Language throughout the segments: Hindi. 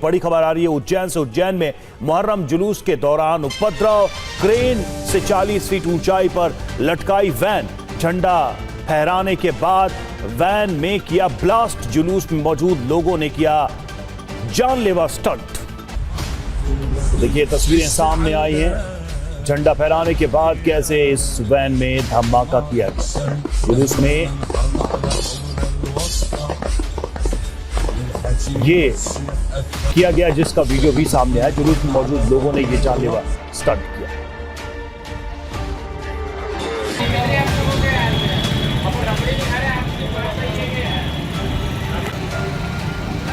बड़ी खबर आ रही है उज्जैन से। उज्जैन में मुहर्रम जुलूस के दौरान उपद्रव, क्रेन से 40 फीट ऊंचाई पर लटकाई वैन, झंडा फहराने के बाद वैन में किया ब्लास्ट। जुलूस में मौजूद लोगों ने किया जानलेवा स्टंट। देखिए तस्वीरें सामने आई हैं, झंडा फहराने के बाद कैसे इस वैन में धमाका किया गया। जुलूस में ये किया गया जिसका वीडियो भी सामने आया। जुलूस में मौजूद लोगों ने ये जानलेवा स्टंट किया।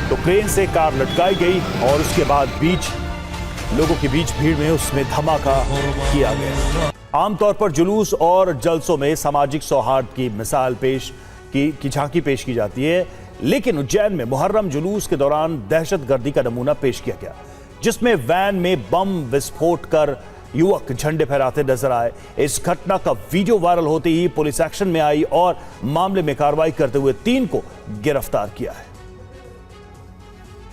तो क्रेन से कार लटकाई गई और उसके बाद लोगों के बीच भीड़ में उसमें धमाका किया गया। आमतौर पर जुलूस और जलसों में सामाजिक सौहार्द की मिसाल की झांकी पेश की जाती है, लेकिन उज्जैन में मुहर्रम जुलूस के दौरान दहशतगर्दी का नमूना पेश किया गया, जिसमें वैन में बम विस्फोट कर युवक झंडे फहराते नजर आए। इस घटना का वीडियो वायरल होते ही पुलिस एक्शन में आई और मामले में कार्रवाई करते हुए 3 को गिरफ्तार किया है।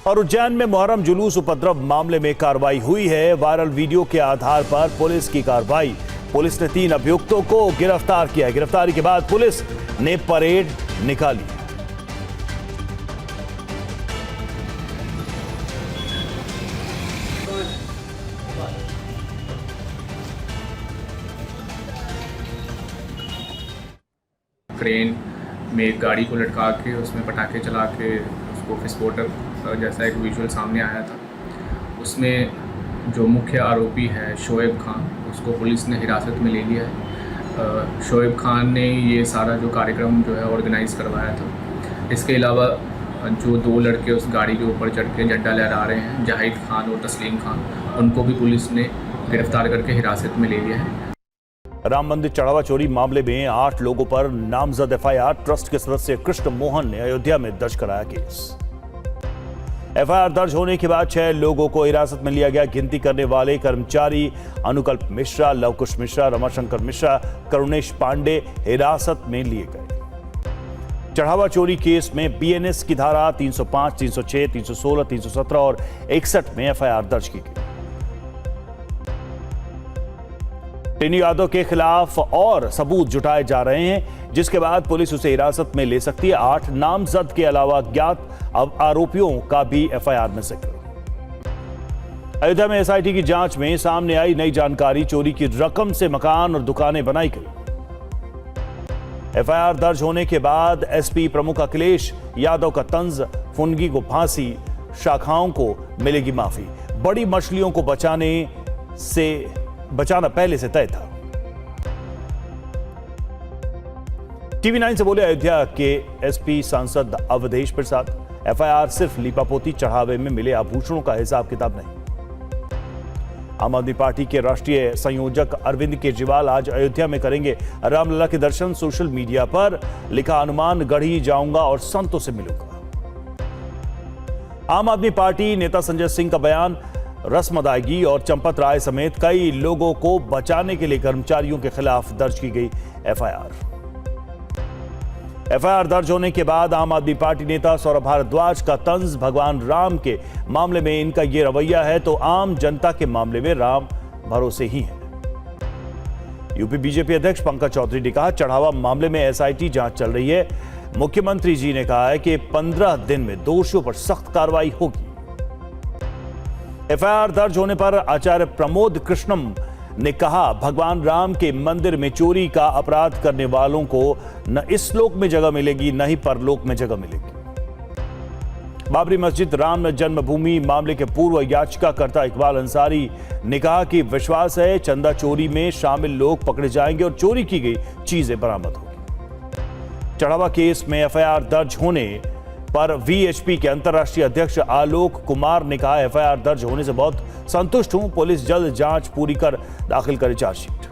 और उज्जैन में मुहर्रम जुलूस उपद्रव मामले में कार्रवाई हुई है। वायरल वीडियो के आधार पर पुलिस की कार्रवाई। पुलिस ने 3 अभियुक्तों को गिरफ्तार किया। गिरफ्तारी के बाद पुलिस ने परेड निकाली। क्रेन में एक गाड़ी को लटका के उसमें पटाखे चला के उसको विस्फोटक जैसा एक विजुअल सामने आया था। उसमें जो मुख्य आरोपी है शोएब खान, उसको पुलिस ने हिरासत में ले लिया है। शोएब खान ने ये सारा जो कार्यक्रम जो है ऑर्गेनाइज़ करवाया था। इसके अलावा जो 2 लड़के उस गाड़ी के ऊपर चढ़ के झंडा लहरा रहे हैं, जाहिद खान और तस्लीम खान, उनको भी पुलिस ने गिरफ्तार करके हिरासत में ले लिया है। राम मंदिर चढ़ावा चोरी मामले में 8 लोगों पर नामजद एफआईआर। ट्रस्ट के सदस्य कृष्ण मोहन ने अयोध्या में दर्ज कराया केस। एफआईआर दर्ज होने के बाद 6 लोगों को हिरासत में लिया गया। गिनती करने वाले कर्मचारी अनुकल्प मिश्रा, लवकुश मिश्रा, रमाशंकर मिश्रा, करुणेश पांडे हिरासत में लिए गए। चढ़ावा चोरी केस में बीएनएस की धारा 305, 306, 316, 317 और 61 में एफआईआर दर्ज की गई। टिनी यादव के खिलाफ और सबूत जुटाए जा रहे हैं, जिसके बाद पुलिस उसे हिरासत में ले सकती है। 8 नामजद के अलावा ज्ञात आरोपियों का भी एफआईआर में जिक्र। अयोध्या में एसआईटी की जांच में सामने आई नई जानकारी। चोरी की रकम से मकान और दुकानें बनाई गई। एफआईआर दर्ज होने के बाद एसपी प्रमुख अखिलेश यादव का तंज, फुनगी को फांसी, शाखाओं को मिलेगी माफी। बड़ी मछलियों को बचाना पहले से तय था। टीवी 9 से बोले अयोध्या के एसपी सांसद अवधेश प्रसाद। एफआईआर सिर्फ लीपापोती चढ़ावे में मिले आभूषणों का हिसाब किताब नहीं। आम आदमी पार्टी के राष्ट्रीय संयोजक अरविंद केजरीवाल आज अयोध्या में करेंगे रामलला के दर्शन। सोशल मीडिया पर लिखा, अनुमान गढ़ी जाऊंगा और संतों से मिलूंगा। आम आदमी पार्टी नेता संजय सिंह का बयान, रस्म अदायगी और चंपत राय समेत कई लोगों को बचाने के लिए कर्मचारियों के खिलाफ दर्ज की गई एफआईआर। एफआईआर दर्ज होने के बाद आम आदमी पार्टी नेता सौरभ भारद्वाज का तंज, भगवान राम के मामले में इनका यह रवैया है तो आम जनता के मामले में राम भरोसे ही है। यूपी बीजेपी अध्यक्ष पंकज चौधरी ने कहा, चढ़ावा मामले में एसआईटी जांच चल रही है। मुख्यमंत्री जी ने कहा है कि 15 दिन में दोषियों पर सख्त कार्रवाई होगी। एफआईआर दर्ज होने पर आचार्य प्रमोद कृष्णम ने कहा, भगवान राम के मंदिर में चोरी का अपराध करने वालों को न इस लोक में जगह मिलेगी न ही परलोक में जगह मिलेगी। बाबरी मस्जिद राम जन्मभूमि मामले के पूर्व याचिकाकर्ता इकबाल अंसारी ने कहा कि विश्वास है चंदा चोरी में शामिल लोग पकड़े जाएंगे और चोरी की गई चीजें बरामद होगी। चढ़ावा केस में एफआईआर दर्ज होने पर वीएचपी के अंतर्राष्ट्रीय अध्यक्ष आलोक कुमार ने कहा, एफआईआर दर्ज होने से बहुत संतुष्ट हूं। पुलिस जल्द जांच पूरी कर दाखिल करे चार्जशीट।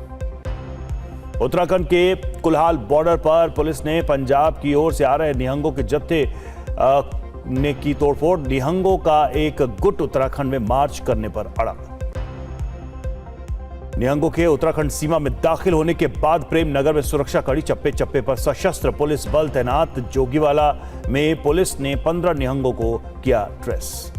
उत्तराखंड के कुल्हाल बॉर्डर पर पुलिस ने पंजाब की ओर से आ रहे निहंगों के जत्थे ने की तोड़फोड़। निहंगों का एक गुट उत्तराखंड में मार्च करने पर अड़ा। निहंगों के उत्तराखंड सीमा में दाखिल होने के बाद प्रेमनगर में सुरक्षा कड़ी, चप्पे चप्पे पर सशस्त्र पुलिस बल तैनात। जोगीवाला में पुलिस ने 15 निहंगों को किया ट्रेस।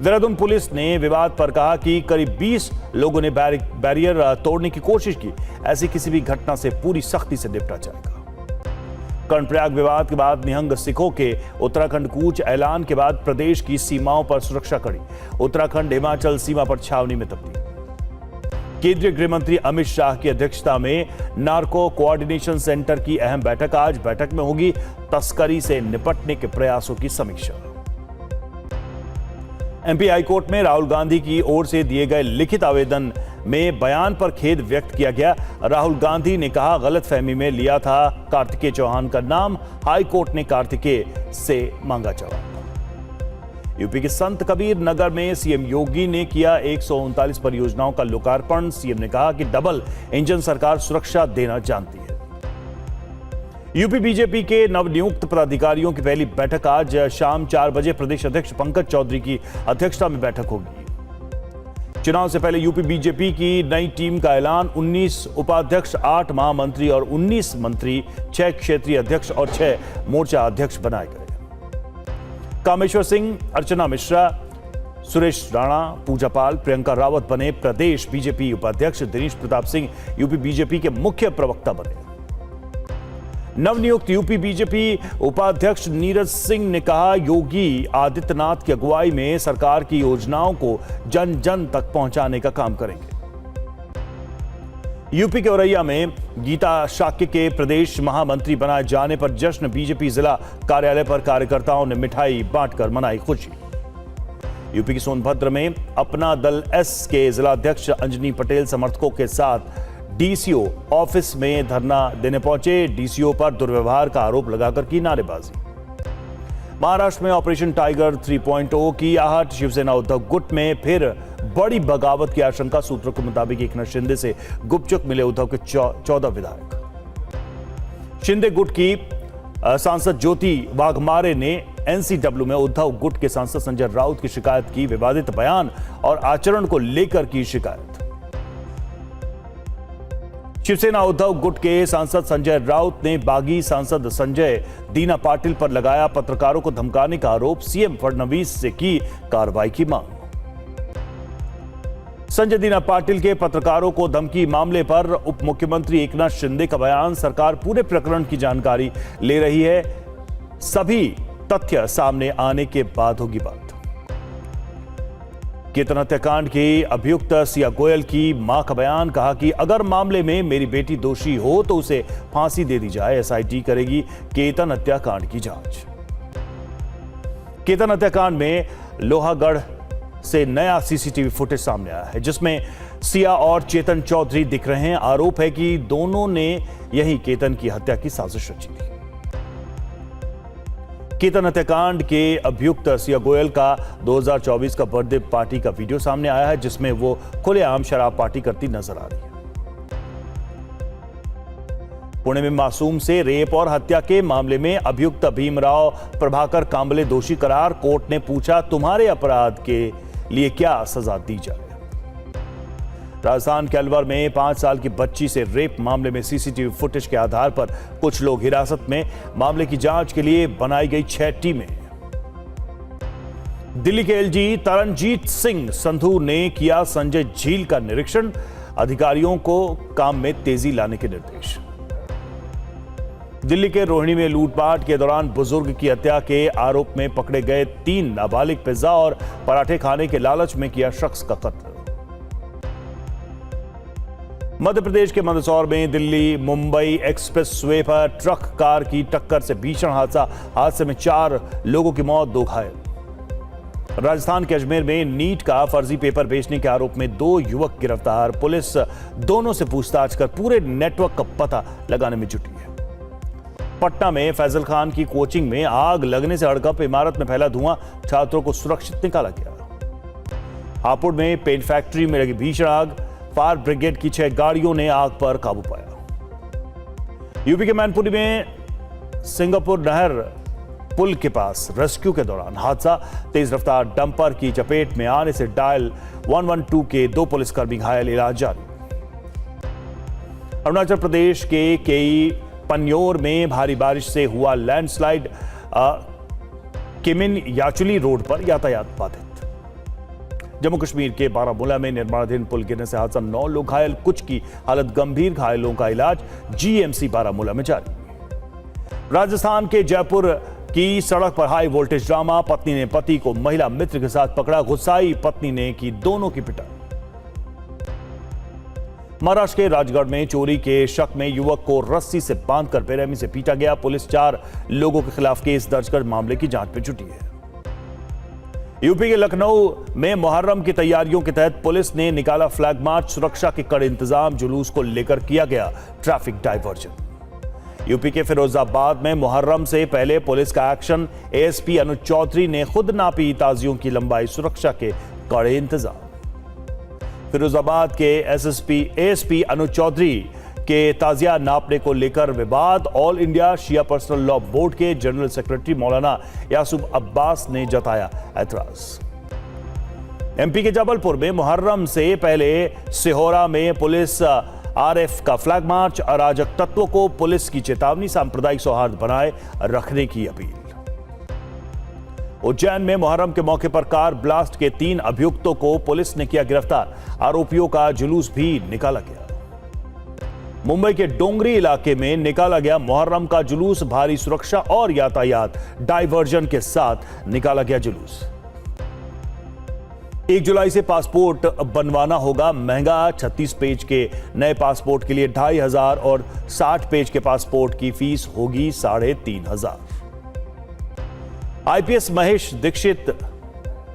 देहरादून पुलिस ने विवाद पर कहा कि करीब 20 लोगों ने बैरियर तोड़ने की कोशिश की। ऐसी किसी भी घटना से पूरी सख्ती से निपटा जाएगा। कर्णप्रयाग विवाद के बाद निहंग सिखों के उत्तराखंड कूच ऐलान के बाद प्रदेश की सीमाओं पर सुरक्षा कड़ी। उत्तराखंड हिमाचल सीमा पर छावनी में तब्दील। केंद्रीय गृह मंत्री अमित शाह की अध्यक्षता में नार्को कोऑर्डिनेशन सेंटर की अहम बैठक आज। बैठक में होगी तस्करी से निपटने के प्रयासों की समीक्षा। एमपी हाईकोर्ट में राहुल गांधी की ओर से दिए गए लिखित आवेदन में बयान पर खेद व्यक्त किया गया। राहुल गांधी ने कहा, गलतफहमी में लिया था कार्तिकेय चौहान का नाम, हाईकोर्ट ने कार्तिकेय से मांगा जवाब। यूपी के संत कबीर नगर में सीएम योगी ने किया 139 परियोजनाओं का लोकार्पण। सीएम ने कहा कि डबल इंजन सरकार सुरक्षा देना जानती है। यूपी बीजेपी के नवनियुक्त पदाधिकारियों की पहली बैठक आज शाम 4 बजे प्रदेश अध्यक्ष पंकज चौधरी की अध्यक्षता में बैठक होगी। चुनाव से पहले यूपी बीजेपी की नई टीम का ऐलान। 19 उपाध्यक्ष, 8 महामंत्री और 19 मंत्री, 6 क्षेत्रीय अध्यक्ष और 6 मोर्चा अध्यक्ष बनाए गए। कामेश्वर सिंह, अर्चना मिश्रा, सुरेश राणा, पूजा पाल, प्रियंका रावत बने प्रदेश बीजेपी उपाध्यक्ष। दिनेश प्रताप सिंह यूपी बीजेपी के मुख्य प्रवक्ता बने। नवनियुक्त यूपी बीजेपी उपाध्यक्ष नीरज सिंह ने कहा, योगी आदित्यनाथ की अगुवाई में सरकार की योजनाओं को जन जन तक पहुंचाने का काम करेंगे। यूपी के औरैया में गीता शाक्य के प्रदेश महामंत्री बनाए जाने पर जश्न। बीजेपी जिला कार्यालय पर कार्यकर्ताओं ने मिठाई बांटकर मनाई खुशी। यूपी के सोनभद्र में अपना दल एस के जिलाध्यक्ष अंजनी पटेल समर्थकों के साथ डीसीओ ऑफिस में धरना देने पहुंचे। डीसीओ पर दुर्व्यवहार का आरोप लगाकर की नारेबाजी। महाराष्ट्र में ऑपरेशन टाइगर 3.0 की आहट। शिवसेना उद्धव गुट में फिर बड़ी बगावत की आशंका। सूत्रों के मुताबिक एकनाथ शिंदे से गुपचुप मिले उद्धव के 14 विधायक। शिंदे गुट की सांसद ज्योति वाघमारे ने एनसीडब्ल्यू में उद्धव गुट के सांसद संजय राउत की शिकायत की। विवादित बयान और आचरण को लेकर की शिकायत। शिवसेना उद्धव गुट के सांसद संजय राउत ने बागी सांसद संजय दीना पाटिल पर लगाया पत्रकारों को धमकाने का आरोप। सीएम फडणवीस से की कार्रवाई की मांग। संजय दीना पाटिल के पत्रकारों को धमकी मामले पर उप मुख्यमंत्री एकनाथ शिंदे का बयान। सरकार पूरे प्रकरण की जानकारी ले रही है, सभी तथ्य सामने आने के बाद होगी बात। केतन हत्याकांड के अभियुक्त सिया गोयल की मां का बयान। कहा कि अगर मामले में मेरी बेटी दोषी हो तो उसे फांसी दे दी जाए। एसआईटी करेगी केतन हत्याकांड की जांच। केतन हत्याकांड में लोहागढ़ से नया सीसीटीवी फुटेज सामने आया है, जिसमें सिया और चेतन चौधरी दिख रहे हैं। आरोप है कि दोनों ने यही केतन की हत्या की साजिश रची थी। केतन हत्याकांड के अभियुक्त सिया गोयल का 2024 का बर्थडे पार्टी का वीडियो सामने आया है, जिसमें वो खुलेआम शराब पार्टी करती नजर आ रही है। पुणे में मासूम से रेप और हत्या के मामले में अभियुक्त भीमराव प्रभाकर कांबले दोषी करार। कोर्ट ने पूछा, तुम्हारे अपराध के लिए क्या सजा दी जाए। राजस्थान के अलवर में 5 साल की बच्ची से रेप मामले में सीसीटीवी फुटेज के आधार पर कुछ लोग हिरासत में। मामले की जांच के लिए बनाई गई 6 टीमें। दिल्ली के एलजी तरनजीत सिंह संधू ने किया संजय झील का निरीक्षण। अधिकारियों को काम में तेजी लाने के निर्देश। दिल्ली के रोहिणी में लूटपाट के दौरान बुजुर्ग की हत्या के आरोप में पकड़े गए 3 नाबालिग पिज्जा और पराठे खाने के लालच में किया शख्स का कत्ल। मध्य प्रदेश के मंदसौर में दिल्ली मुंबई एक्सप्रेसवे पर ट्रक कार की टक्कर से भीषण हादसा। हादसे में 4 लोगों की मौत, 2 घायल। राजस्थान के अजमेर में नीट का फर्जी पेपर बेचने के आरोप में 2 युवक गिरफ्तार। पुलिस दोनों से पूछताछ कर पूरे नेटवर्क का पता लगाने में जुटी है। पटना में फैजल खान की कोचिंग में आग लगने से हड़कंप। इमारत में फैला धुआं, छात्रों को सुरक्षित निकाला गया। हापुड़ में पेंट फैक्ट्री में लगी भीषण आग। फायर ब्रिगेड की 6 गाड़ियों ने आग पर काबू पाया। यूपी के मैनपुरी में सिंगापुर नहर पुल के पास रेस्क्यू के दौरान हादसा। तेज रफ्तार डंपर की चपेट में आने से डायल 112 के 2 पुलिसकर्मी घायल, इलाज जारी। अरुणाचल प्रदेश के केई पन्योर में भारी बारिश से हुआ लैंडस्लाइड। किमिन याचुली रोड पर यातायात बाधित। जम्मू कश्मीर के बारामूला में निर्माणाधीन पुल गिरने से हादसा, 9 लोग घायल, कुछ की हालत गंभीर, घायलों का इलाज जीएमसी बारामूला में जारी। राजस्थान के जयपुर की सड़क पर हाई वोल्टेज ड्रामा, पत्नी ने पति को महिला मित्र के साथ पकड़ा, गुस्साई पत्नी ने की दोनों की पिटाई। महाराष्ट्र के राजगढ़ में चोरी के शक में युवक को रस्सी से बांधकर बेरहमी से पीटा गया। पुलिस 4 लोगों के खिलाफ केस दर्ज कर मामले की जांच में जुटी है। यूपी के लखनऊ में मुहर्रम की तैयारियों के तहत पुलिस ने निकाला फ्लैग मार्च, सुरक्षा के कड़े इंतजाम, जुलूस को लेकर किया गया ट्रैफिक डायवर्जन। यूपी के फिरोजाबाद में मुहर्रम से पहले पुलिस का एक्शन, एएसपी अनुज चौधरी ने खुद नापी ताजियों की लंबाई, सुरक्षा के कड़े इंतजाम। फिरोजाबाद के एएसपी अनुज चौधरी के ताजिया नापने को लेकर विवाद, ऑल इंडिया शिया पर्सनल लॉ बोर्ड के जनरल सेक्रेटरी मौलाना यासूब अब्बास ने जताया एतराज। एमपी के जबलपुर में मुहर्रम से पहले सिहोरा में पुलिस आरएफ का फ्लैग मार्च, अराजक तत्वों को पुलिस की चेतावनी, सांप्रदायिक सौहार्द बनाए रखने की अपील। उज्जैन में मुहर्रम के मौके पर कार ब्लास्ट के 3 अभियुक्तों को पुलिस ने किया गिरफ्तार, आरोपियों का जुलूस भी निकाला गया। मुंबई के डोंगरी इलाके में निकाला गया मुहर्रम का जुलूस, भारी सुरक्षा और यातायात डायवर्जन के साथ निकाला गया जुलूस। 1 जुलाई से पासपोर्ट बनवाना होगा महंगा, 36 पेज के नए पासपोर्ट के लिए 2500 और 60 पेज के पासपोर्ट की फीस होगी 3500। आईपीएस महेश दीक्षित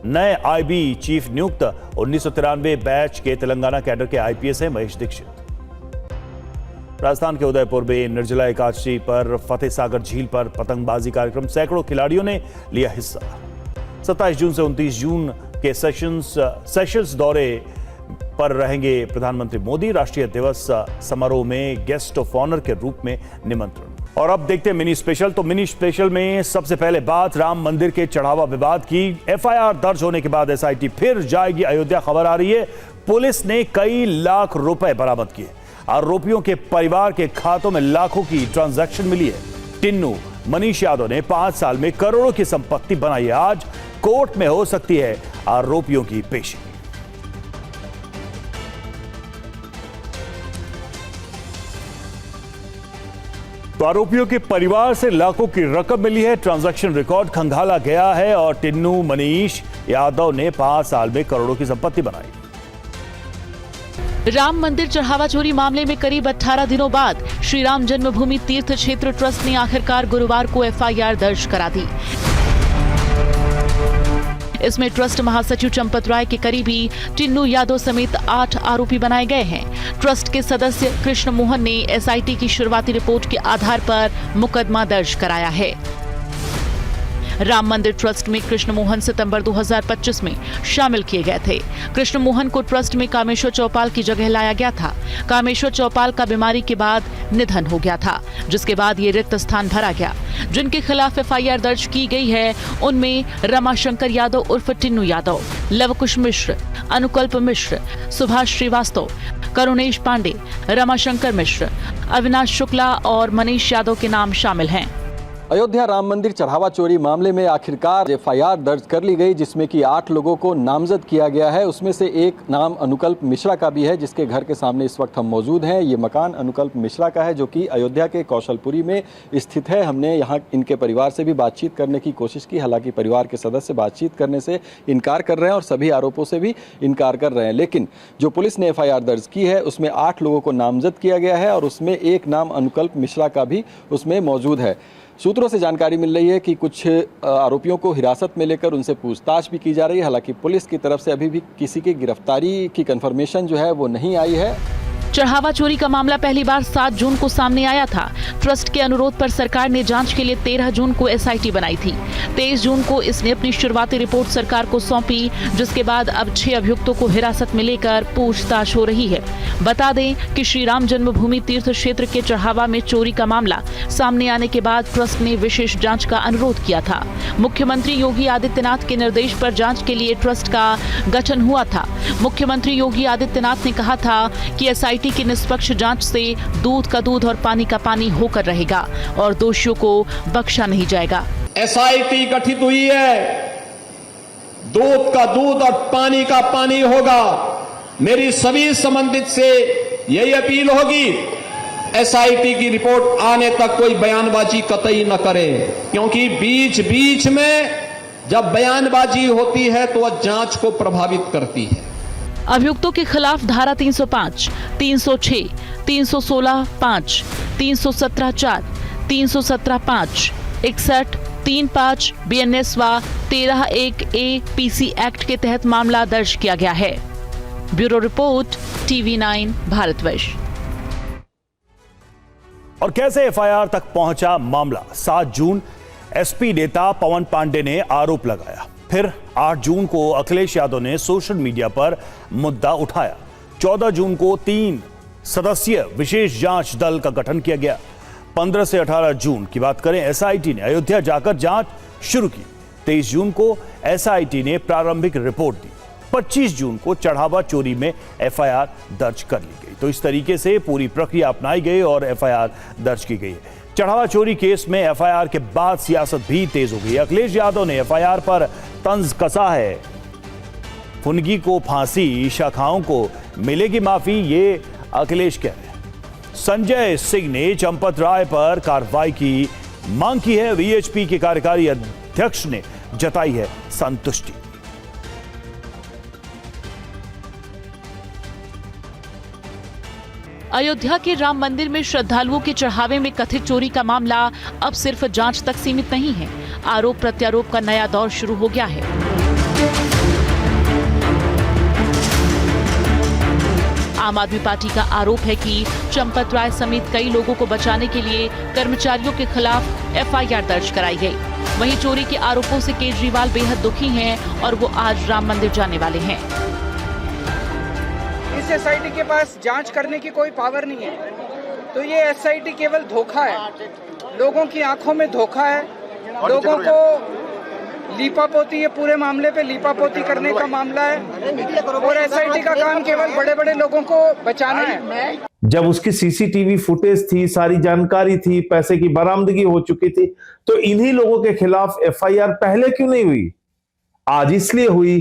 नए आईबी चीफ नियुक्त, 1993 बैच के तेलंगाना कैडर के आईपीएस हैं महेश दीक्षित। राजस्थान के उदयपुर में निर्जला एकादशी पर फतेह सागर झील पर पतंगबाजी कार्यक्रम, सैकड़ों खिलाड़ियों ने लिया हिस्सा। 27 जून से 29 जून के सेशल्स दौरे पर रहेंगे प्रधानमंत्री मोदी, राष्ट्रीय दिवस समारोह में गेस्ट ऑफ ऑनर के रूप में निमंत्रण। और अब देखते हैं मिनी स्पेशल। तो मिनी स्पेशल में सबसे पहले बात राम मंदिर के चढ़ावा विवाद की। एफआईआर दर्ज होने के बाद एसआईटी फिर जाएगी अयोध्या, खबर आ रही है। पुलिस ने कई लाख रुपए बरामद किए, आरोपियों के परिवार के खातों में लाखों की ट्रांजैक्शन मिली है। टिन्नू मनीष यादव ने 5 साल में करोड़ों की संपत्ति बनाई है। आज कोर्ट में हो सकती है आरोपियों की पेशी। तो आरोपियों के परिवार से लाखों की रकम मिली है, ट्रांजैक्शन रिकॉर्ड खंगाला गया है और टिन्नू मनीष यादव ने 5 साल में करोड़ों की संपत्ति बनाई। राम मंदिर चढ़ावा चोरी मामले में करीब 18 दिनों बाद श्री राम जन्मभूमि तीर्थ क्षेत्र ट्रस्ट ने आखिरकार गुरुवार को एफआईआर दर्ज करा दी। इसमें ट्रस्ट महासचिव चंपत राय के करीबी टिन्नू यादव समेत 8 आरोपी बनाए गए हैं। ट्रस्ट के सदस्य कृष्ण मोहन ने एसआईटी की शुरुआती रिपोर्ट के आधार पर मुकदमा दर्ज कराया है। राम मंदिर ट्रस्ट में कृष्ण मोहन सितंबर 2025 में शामिल किए गए थे। कृष्ण मोहन को ट्रस्ट में कामेश्वर चौपाल की जगह लाया गया था। कामेश्वर चौपाल का बीमारी के बाद निधन हो गया था, जिसके बाद ये रिक्त स्थान भरा गया। जिनके खिलाफ एफआईआर दर्ज की गई है उनमें रमाशंकर यादव उर्फ टिन्नू यादव, लवकुश मिश्र, अनुकल्प मिश्र, सुभाष श्रीवास्तव, करुणेश पांडे, रमाशंकर मिश्र, अविनाश शुक्ला और मनीष यादव के नाम शामिल हैं। अयोध्या राम मंदिर चढ़ावा चोरी मामले में आखिरकार एफआईआर दर्ज कर ली गई, जिसमें कि 8 लोगों को नामजद किया गया है। उसमें से एक नाम अनुकल्प मिश्रा का भी है, जिसके घर के सामने इस वक्त हम मौजूद हैं। ये मकान अनुकल्प मिश्रा का है, जो कि अयोध्या के कौशलपुरी में स्थित है। हमने यहाँ इनके परिवार से भी बातचीत करने की कोशिश की, हालांकि परिवार के सदस्य बातचीत करने से इनकार कर रहे हैं और सभी आरोपों से भी इनकार कर रहे हैं। लेकिन जो पुलिस ने एफआईआर दर्ज की है उसमें 8 लोगों को नामजद किया गया है और उसमें एक नाम अनुकल्प मिश्रा का भी उसमें मौजूद है। सूत्रों से जानकारी मिल रही है कि कुछ आरोपियों को हिरासत में लेकर उनसे पूछताछ भी की जा रही है। हालांकि पुलिस की तरफ से अभी भी किसी की गिरफ्तारी की कंफर्मेशन जो है वो नहीं आई है। चढ़ावा चोरी का मामला पहली बार 7 जून को सामने आया था। ट्रस्ट के अनुरोध पर सरकार ने जांच के लिए 13 जून को एसआईटी बनाई थी। 23 जून को इसने अपनी शुरुआती रिपोर्ट सरकार को सौंपी, जिसके बाद अब 6 अभियुक्तों को हिरासत में लेकर पूछताछ हो रही है। बता दें कि श्री राम जन्मभूमि तीर्थ क्षेत्र के चढ़ावा में चोरी का मामला सामने आने के बाद ट्रस्ट ने विशेष जांच का अनुरोध किया था। मुख्यमंत्री योगी आदित्यनाथ के निर्देश पर जांच के लिए ट्रस्ट का गठन हुआ था। मुख्यमंत्री योगी आदित्यनाथ ने कहा था कि एसआईटी की निष्पक्ष जांच से दूध का दूध और पानी का पानी होकर रहेगा और दोषियों को बख्शा नहीं जाएगा। एसआईटी गठित हुई है, दूध का दूध और पानी का पानी होगा। मेरी सभी संबंधित से यही अपील होगी, एसआईटी की रिपोर्ट आने तक कोई बयानबाजी कतई न करें, क्योंकि बीच बीच में जब बयानबाजी होती है तो वह जांच को प्रभावित करती है। अभियुक्तों के खिलाफ धारा 305, 306, 316(5), 317(4), 317(5), 61, 35 BNS व 13(1)A PC एक्ट के तहत मामला दर्ज किया गया है। Bureau report, TV9 Bharatvarsh. और कैसे एफआईआर तक पहुंचा मामला? 7 जून एसपी नेता पवन पांडे ने आरोप लगाया। फिर 8 जून को अखिलेश यादव ने सोशल मीडिया पर मुद्दा उठाया। 14 जून को 3 सदस्यीय विशेष जांच दल का गठन किया गया। 15 से 18 जून की बात करें, एसआईटी ने अयोध्या जाकर जांच शुरू की। 23 जून को एसआईटी ने प्रारंभिक रिपोर्ट दी। 25 जून को चढ़ावा चोरी में एफआईआर दर्ज कर ली गई। तो इस तरीके से पूरी प्रक्रिया अपनाई गई और एफआईआर दर्ज की गई है। चढ़ावा चोरी केस में एफआईआर के बाद सियासत भी तेज हो गई। अखिलेश यादव ने एफआईआर पर तंज कसा है। फुनगी को फांसी, शाखाओं को मिलेगी माफी, ये अखिलेश कह रहे हैं। संजय सिंह ने चंपत राय पर कार्रवाई की मांग की है। वीएचपी के कार्यकारी अध्यक्ष ने जताई है संतुष्टि। अयोध्या के राम मंदिर में श्रद्धालुओं के चढ़ावे में कथित चोरी का मामला अब सिर्फ जांच तक सीमित नहीं है। आरोप प्रत्यारोप का नया दौर शुरू हो गया है। आम आदमी पार्टी का आरोप है कि चंपत राय समेत कई लोगों को बचाने के लिए कर्मचारियों के खिलाफ एफआईआर दर्ज कराई गई। वहीं चोरी के आरोपों से केजरीवाल बेहद दुखी हैं और वो आज राम मंदिर जाने वाले हैं। इस एसआईटी के पास जांच करने की कोई पावर नहीं है, तो ये एसआईटी केवल धोखा है, लोगों की आंखों में धोखा है, लोगों को लीपापोती, ये पूरे मामले पे लीपापोती करने का मामला है और एसआईटी का काम केवल बड़े बड़े लोगों को बचाना है। जब उसकी सीसीटीवी फुटेज थी, सारी जानकारी थी, पैसे की बरामदगी हो चुकी थी, तो इन्हीं लोगों के खिलाफ एफआईआर पहले क्यों नहीं हुई? आज इसलिए हुई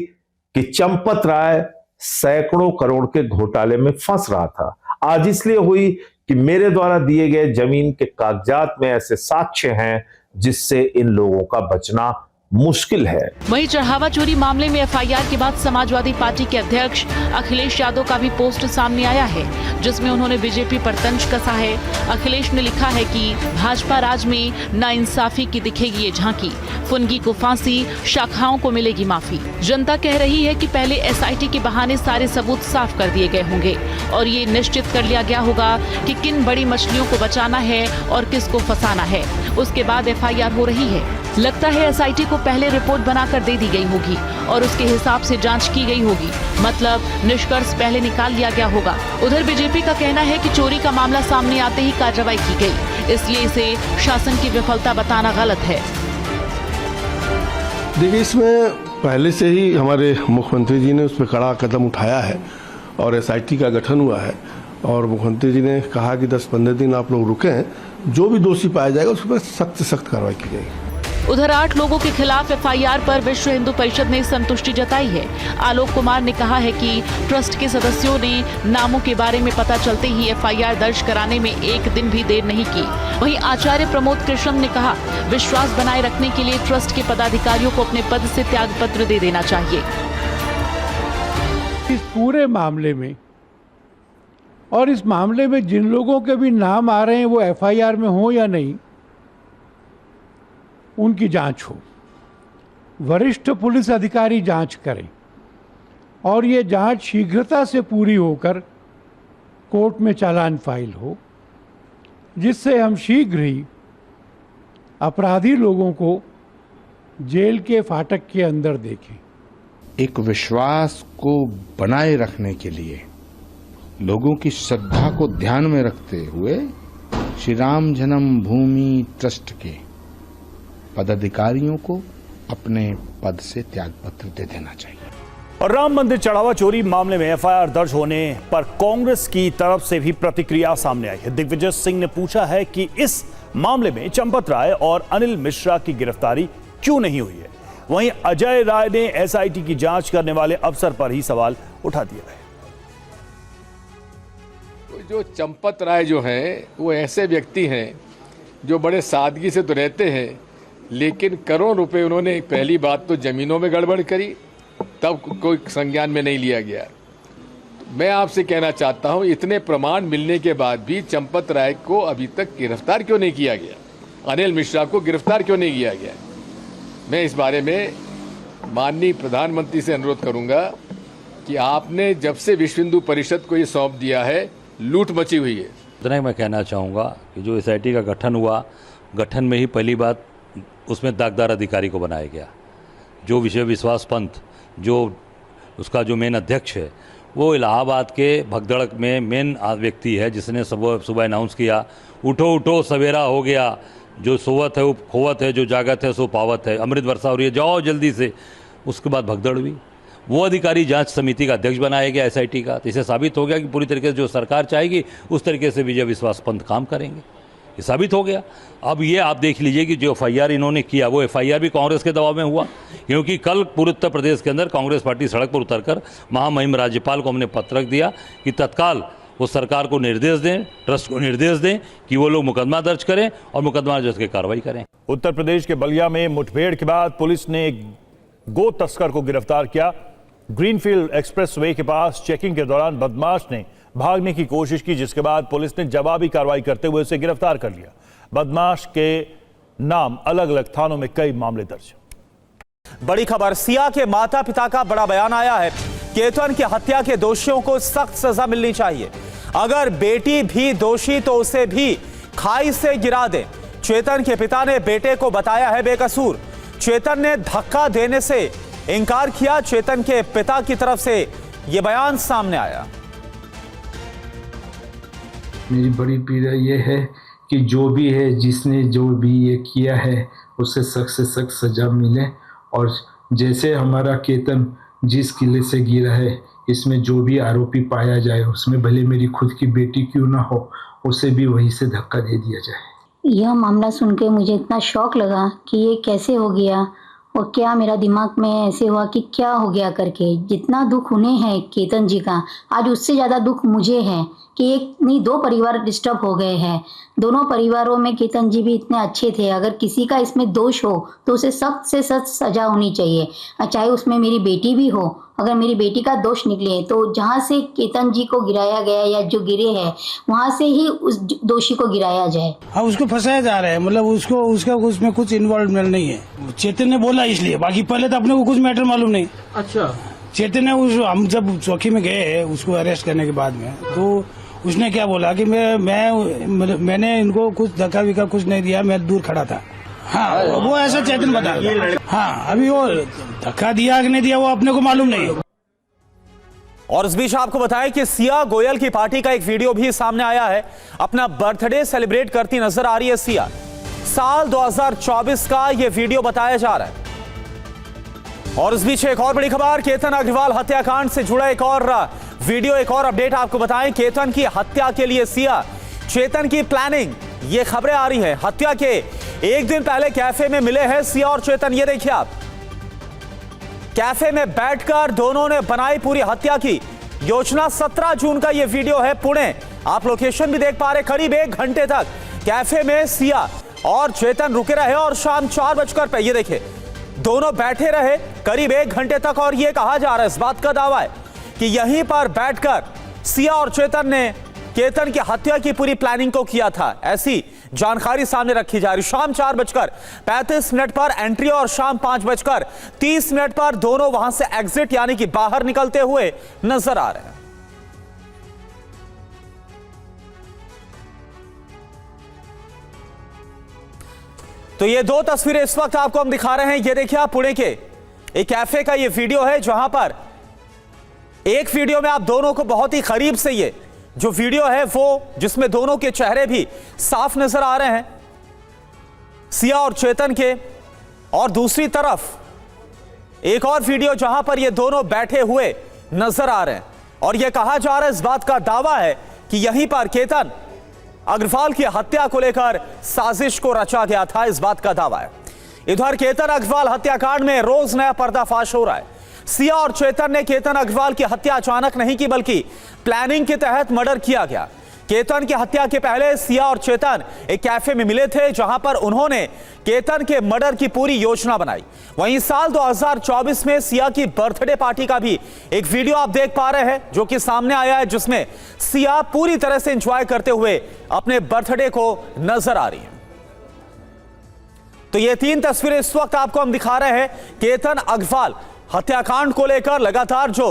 कि चंपत राय सैकड़ों करोड़ के घोटाले में फंस रहा था। आज इसलिए हुई कि मेरे द्वारा दिए गए जमीन के कागजात में ऐसे साक्ष्य हैं जिससे इन लोगों का बचना मुश्किल है। वहीं चढ़ावा चोरी मामले में एफआईआर के बाद समाजवादी पार्टी के अध्यक्ष अखिलेश यादव का भी पोस्ट सामने आया है, जिसमें उन्होंने बीजेपी पर तंज कसा है। अखिलेश ने लिखा है कि भाजपा राज में नाइंसाफी की दिखेगी ये झांकी, फुनगी को फांसी, शाखाओं को मिलेगी माफी। जनता कह रही है कि पहले एसआईटी के बहाने सारे सबूत साफ कर दिए गए होंगे और ये निश्चित कर लिया गया होगा कि किन बड़ी मछलियों को बचाना है और किसको फंसाना है। उसके बाद एफआईआर हो रही है। लगता है एसआईटी को पहले रिपोर्ट बनाकर दे दी गई होगी और उसके हिसाब से जांच की गई होगी, मतलब निष्कर्ष पहले निकाल लिया गया होगा। उधर बीजेपी का कहना है कि चोरी का मामला सामने आते ही कार्रवाई की गई, इसलिए इसे शासन की विफलता बताना गलत है। देखिए, इसमें पहले से ही हमारे मुख्यमंत्री जी ने उस पर कड़ा कदम उठाया है और एसआईटी का गठन हुआ है और मुख्यमंत्री जी ने कहा कि 10-15 दिन आप लोग रुकें, जो भी दोषी पाया जाएगा उस पर सख्त से सख्त कार्रवाई की जाएगी। उधर 8 लोगों के खिलाफ एफआईआर पर विश्व हिंदू परिषद ने संतुष्टि जताई है। आलोक कुमार ने कहा है कि ट्रस्ट के सदस्यों ने नामों के बारे में पता चलते ही एफआईआर दर्ज कराने में एक दिन भी देर नहीं की। वहीं आचार्य प्रमोद कृष्णम ने कहा, विश्वास बनाए रखने के लिए ट्रस्ट के पदाधिकारियों को अपने पद से त्यागपत्र दे देना चाहिए। इस पूरे मामले में और इस मामले में जिन लोगों के भी नाम आ रहे हैं वो एफआईआर में हो या नहीं, उनकी जांच हो। वरिष्ठ पुलिस अधिकारी जांच करें और ये जांच शीघ्रता से पूरी होकर कोर्ट में चालान फाइल हो, जिससे हम शीघ्र ही अपराधी लोगों को जेल के फाटक के अंदर देखें। एक विश्वास को बनाए रखने के लिए लोगों की श्रद्धा को ध्यान में रखते हुए श्री राम जन्मभूमि ट्रस्ट के पदाधिकारियों को अपने पद से त्यागपत्र दे देना चाहिए। और राम मंदिर चढ़ावा चोरी मामले में एफआईआर दर्ज होने पर कांग्रेस की तरफ से भी प्रतिक्रिया सामने आई है। दिग्विजय सिंह ने पूछा है कि इस मामले में चंपत राय और अनिल मिश्रा की गिरफ्तारी क्यों नहीं हुई है। वहीं अजय राय ने एसआईटी की जांच करने वाले अफसर पर ही सवाल उठा दिया है। जो चंपत राय जो हैं वो ऐसे व्यक्ति हैं जो बड़े सादगी से तो रहते हैं, लेकिन करोड़ रुपए उन्होंने पहली बात तो जमीनों में गड़बड़ करी, तब कोई संज्ञान में नहीं लिया गया। मैं आपसे कहना चाहता हूं, इतने प्रमाण मिलने के बाद भी चंपत राय को अभी तक गिरफ्तार क्यों नहीं किया गया, अनिल मिश्रा को गिरफ्तार क्यों नहीं किया गया। मैं इस बारे में माननीय प्रधानमंत्री से अनुरोध करूंगा कि आपने जब से विश्व हिंदू परिषद को ये सौंप दिया है, लूट मची हुई है। इतना मैं कहना चाहूँगा कि जो एसआईटी का गठन हुआ, गठन में ही पहली बात उसमें दागदार अधिकारी को बनाया गया। जो विषय विश्वास पंत, जो उसका जो मेन अध्यक्ष है, वो इलाहाबाद के भगदड़ में मेन व्यक्ति है, जिसने सुबह अनाउंस किया, उठो उठो सवेरा हो गया, जो सोवत है वो खोवत है, जो जागत है सो पावत है, अमृत वर्षा हो रही है, जाओ जल्दी से। उसके बाद भगदड़ हुई, वो अधिकारी जांच समिति का अध्यक्ष बनाया गया एसआईटी का। तो इसे साबित हो गया कि पूरी तरीके से जो सरकार चाहेगी उस तरीके से विजय विश्वास पंत काम करेंगे, ये साबित हो गया। अब ये आप देख लीजिए कि जो एफआईआर इन्होंने किया, वो एफआईआर भी कांग्रेस के दबाव में हुआ, क्योंकि कल पूरे उत्तर प्रदेश के अंदर कांग्रेस पार्टी सड़क पर उतरकर महामहिम राज्यपाल को हमने पत्र रख दिया कि तत्काल वो सरकार को निर्देश दें, ट्रस्ट को निर्देश दें कि वो लोग मुकदमा दर्ज करें और मुकदमा दर्ज करके कार्रवाई करें। उत्तर प्रदेश के बलिया में मुठभेड़ के बाद पुलिस ने एक गो तस्कर को गिरफ्तार किया। ग्रीनफील्ड एक्सप्रेसवे के पास चेकिंग के दौरान बदमाश ने भागने की कोशिश की, जिसके बाद पुलिस ने जवाबी कार्रवाई करते हुए उसे गिरफ्तार कर लिया। बदमाश के नाम अलग अलग थानों में कई मामले दर्ज। बड़ी खबर, सिया के माता पिता का बड़ा बयान आया है। केतन की हत्या के दोषियों को सख्त सजा मिलनी चाहिए। अगर बेटी भी दोषी तो उसे भी खाई से गिरा दे। चेतन के पिता ने बेटे को बताया है बेकसूर। चेतन ने धक्का देने से इनकार किया। चेतन के पिता की तरफ से यह बयान सामने आया। मेरी बड़ी पीड़ा ये है कि जो भी है, जिसने जो भी ये किया है, उसे सख्त से सख्त सजा मिले। और जैसे हमारा केतन जिस किले से गिरा है, इसमें जो भी आरोपी पाया जाए, उसमें भले मेरी खुद की बेटी क्यों ना हो, उसे भी वहीं से धक्का दे दिया जाए। यह मामला सुन के मुझे इतना शौक लगा कि ये कैसे हो गया और क्या मेरा दिमाग में ऐसे हुआ कि क्या हो गया करके। जितना दुख उन्हें है केतन जी का, आज उससे ज़्यादा दुख मुझे है कि एक नहीं दो परिवार डिस्टर्ब हो गए हैं। दोनों परिवारों में केतन जी भी इतने अच्छे थे। अगर किसी का इसमें दोष हो तो उसे सख्त से सख्त सजा होनी चाहिए, चाहे उसमें मेरी बेटी भी हो। अगर मेरी बेटी का दोष निकले तो जहाँ से केतन जी को गिराया गया या जो गिरे हैं, वहाँ से ही उस दोषी को गिराया जाए। हाँ, उसको फंसाया जा रहा है, मतलब उसको उसका उसमें कुछ इन्वॉल्वमेंट नहीं है। चेतन ने बोला इसलिए, बाकी पहले तो अपने को कुछ मैटर मालूम नहीं। अच्छा, चेतन ने हम जब चौकी में गए उसको अरेस्ट करने के बाद में, तो उसने क्या बोला कि मैंने इनको कुछ धक्का विक्का कुछ नहीं दिया, मैं दूर खड़ा था। हाँ, वो ऐसा चेतन बता। हाँ, अभी वो धक्का दिया कि नहीं दिया वो अपने को मालूम नहीं है। और इस बीच आपको बताएं कि सिया गोयल की पार्टी का एक वीडियो भी सामने आया है। अपना बर्थडे सेलिब्रेट करती नजर आ रही है सिया। साल 2024 का यह वीडियो बताया जा रहा है। और इस बीच एक और बड़ी खबर, केतन अग्रवाल हत्याकांड से जुड़ा एक और वीडियो, एक और अपडेट आपको बताएं। केतन की हत्या के लिए सिया, चेतन की प्लानिंग, ये खबरें आ रही हैं। हत्या के एक दिन पहले कैफे में मिले हैं सिया और चेतन। ये देखिए आप, कैफे में बैठकर दोनों ने बनाई पूरी हत्या की योजना। 17 जून का ये वीडियो है, पुणे। आप लोकेशन भी देख पा रहे। करीब 1 घंटे तक कैफे में सिया और चेतन रुके रहे और शाम 4 बजकर पे ये देखिए दोनों बैठे रहे करीब 1 घंटे तक। और ये कहा जा रहा है, इस बात का दावा है कि यहीं पर बैठकर सिया और चेतन ने केतन की हत्या की पूरी प्लानिंग को किया था। ऐसी जानकारी सामने रखी जा रही। शाम 4:35 पर एंट्री और शाम 5:30 पर दोनों वहां से एग्जिट यानी कि बाहर निकलते हुए नजर आ रहे हैं। तो ये 2 तस्वीरें इस वक्त आपको हम दिखा रहे हैं। ये देखिए आप, पुणे के एक कैफे का ये वीडियो है, जहां पर एक वीडियो में आप दोनों को बहुत ही करीब से, ये जो वीडियो है वो जिसमें दोनों के चेहरे भी साफ नजर आ रहे हैं, सिया और चेतन के। और दूसरी तरफ एक और वीडियो जहां पर ये दोनों बैठे हुए नजर आ रहे हैं। और यह कहा जा रहा है, इस बात का दावा है कि यहीं पर केतन अग्रवाल की हत्या को लेकर साजिश को रचा गया था। इस बात का दावा है। इधर केतन अग्रवाल हत्याकांड में रोज नया पर्दाफाश हो रहा है। सिया और चेतन ने केतन अग्रवाल की हत्या अचानक नहीं की, बल्कि प्लानिंग के तहत मर्डर किया गया। केतन की हत्या के पहले सिया और चेतन एक कैफे में मिले थे, जहां पर उन्होंने केतन के मर्डर की पूरी योजना बनाई। वहीं साल 2024 में सिया की बर्थडे पार्टी का भी एक वीडियो आप देख पा रहे हैं, जो कि सामने आया है, जिसमें सिया पूरी तरह से एंजॉय करते हुए अपने बर्थडे को नजर आ रही है। तो ये 3 तस्वीरें इस वक्त आपको हम दिखा रहे हैं। केतन अग्रवाल हत्याकांड को लेकर लगातार जो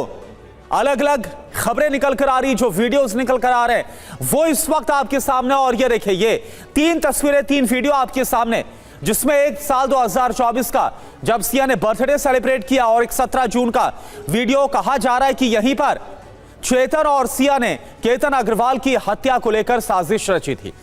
अलग अलग खबरें निकल कर आ रही, जो वीडियोस निकल कर आ रहे हैं, वो इस वक्त आपके सामने। और ये देखिए, ये 3 तस्वीरें, 3 वीडियो आपके सामने, जिसमें एक साल 2024 का जब सिया ने बर्थडे सेलिब्रेट किया, और एक 17 जून का वीडियो। कहा जा रहा है कि यहीं पर चेतन और सिया ने केतन अग्रवाल की हत्या को लेकर साजिश रची थी।